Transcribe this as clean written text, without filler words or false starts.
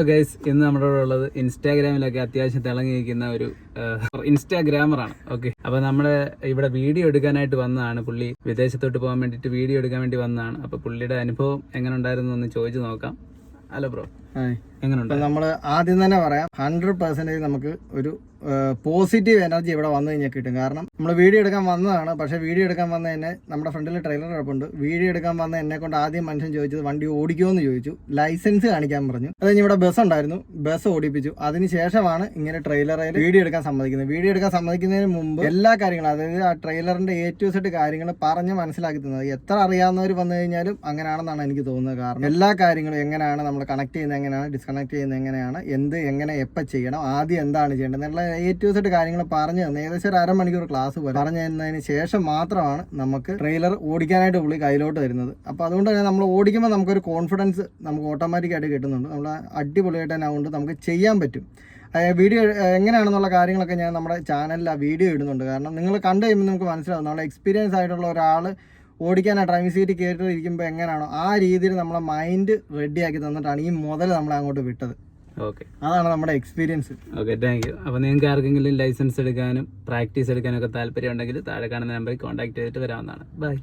Guys, ഇന്ന് നമ്മുടെ കൂടെ ഉള്ളത് ഇൻസ്റ്റാഗ്രാമിലൊക്കെ അത്യാവശ്യം തിളങ്ങി നിൽക്കുന്ന ഒരു ഇൻസ്റ്റാഗ്രാമറാണ്. ഓക്കെ, അപ്പൊ നമ്മള് ഇവിടെ വീഡിയോ എടുക്കാനായിട്ട് വന്നതാണ്. പുള്ളി വിദേശത്തോട്ട് പോകാൻ വേണ്ടിയിട്ട് വീഡിയോ എടുക്കാൻ വേണ്ടി വന്നതാണ്. അപ്പൊ പുള്ളിയുടെ അനുഭവം എങ്ങനെ ഉണ്ടായിരുന്നു എന്ന് ചോദിച്ചു നോക്കാം. ഹലോ ബ്രോ, എങ്ങനെയുണ്ട്? നമ്മള് ആദ്യം തന്നെ പറയാം, 100% നമുക്ക് ഒരു പോസിറ്റീവ് എനർജി ഇവിടെ വന്നു കഴിഞ്ഞാൽ കിട്ടും. കാരണം നമ്മൾ വീഡിയോ എടുക്കാൻ വന്നതാണ്. പക്ഷേ വീഡിയോ എടുക്കാൻ വന്ന എന്നെ, നമ്മുടെ ഫ്രണ്ടിൽ ട്രെയിലർ കിടപ്പുണ്ട്, വീഡിയോ എടുക്കാൻ വന്ന എന്നെ കൊണ്ട് ആദ്യം മനുഷ്യൻ ചോദിച്ചത് വണ്ടി ഓടിക്കുമോ എന്ന് ചോദിച്ചു. ലൈസൻസ് കാണിക്കാൻ പറഞ്ഞു. അത് കഴിഞ്ഞ് ഇവിടെ ബസ് ഉണ്ടായിരുന്നു, ബസ് ഓടിപ്പിച്ചു. അതിനുശേഷമാണ് ഇങ്ങനെ ട്രെയിലറിൽ വീഡിയോ എടുക്കാൻ സമ്മതിക്കുന്നത്. വീഡിയോ എടുക്കാൻ സമ്മതിക്കുന്നതിന് മുമ്പ് എല്ലാ കാര്യങ്ങളും, അതായത് ആ ട്രെയിലറിന്റെ A to Z കാര്യങ്ങൾ പറഞ്ഞ് മനസ്സിലാക്കി തന്നത്. എത്ര അറിയാവുന്നവർ വന്നു കഴിഞ്ഞാലും അങ്ങനെയാണെന്നാണ് എനിക്ക് തോന്നുന്നത്. കാരണം എല്ലാ കാര്യങ്ങളും എങ്ങനെയാണ് നമ്മൾ കണക്ട് ചെയ്യുന്നത്, എങ്ങനെയാണ് ഡിസ്കണക്ട് ചെയ്യുന്നത്, എങ്ങനെയാണ് എങ്ങനെ എപ്പോൾ ചെയ്യണം, ആദ്യം എന്താണ് ചെയ്യേണ്ടത് എന്നുള്ള A to Z കാര്യങ്ങൾ പറഞ്ഞു തന്നെ ഏകദേശം ഒരു അരമണിക്കൂർ ക്ലാസ് പോലെ പറഞ്ഞു തന്നതിന് ശേഷം മാത്രമാണ് നമുക്ക് ട്രെയിലർ ഓടിക്കാനായിട്ട് പുള്ളി കയ്യിലോട്ട് വരുന്നത്. അപ്പോൾ അതുകൊണ്ട് തന്നെ നമ്മൾ ഓടിക്കുമ്പോൾ നമുക്കൊരു കോൺഫിഡൻസ് നമുക്ക് ഓട്ടോമാറ്റിക്കായിട്ട് കിട്ടുന്നുണ്ട്. നമ്മൾ അടിപൊളിയായിട്ട് തന്നെ അതുകൊണ്ട് നമുക്ക് ചെയ്യാൻ പറ്റും. വീഡിയോ എങ്ങനെയാണെന്നുള്ള കാര്യങ്ങളൊക്കെ ഞാൻ നമ്മുടെ ചാനലിൽ ആ വീഡിയോ ഇടുന്നുണ്ട്. കാരണം നിങ്ങൾ കണ്ടു കഴിയുമ്പോൾ നമുക്ക് മനസ്സിലാവും, നമ്മളെ എക്സ്പീരിയൻസ് ആയിട്ടുള്ള ഒരാൾ ഓടിക്കാൻ ആ ഡ്രൈവിംഗ് സീറ്റ് കയറ്റി ഇരിക്കുമ്പോൾ എങ്ങനെയാണോ ആ രീതിയിൽ നമ്മളെ മൈൻഡ് റെഡിയാക്കി തന്നിട്ടാണ് ഈ മുതൽ നമ്മളെ അങ്ങോട്ട് വിട്ടത്. ഓക്കെ, അതാണ് നമ്മുടെ എക്സ്പീരിയൻസ്. Okay, thank you. അപ്പോൾ നിങ്ങൾക്ക് ആർക്കെങ്കിലും ലൈസൻസ് എടുക്കാനും പ്രാക്ടീസ് എടുക്കാനും ഒക്കെ താല്പര്യം ഉണ്ടെങ്കിൽ താഴെ കാണുന്ന നമ്പറിൽ കോൺടാക്ട് ചെയ്തിട്ട് വരാവുന്നതാണ്. ബൈ.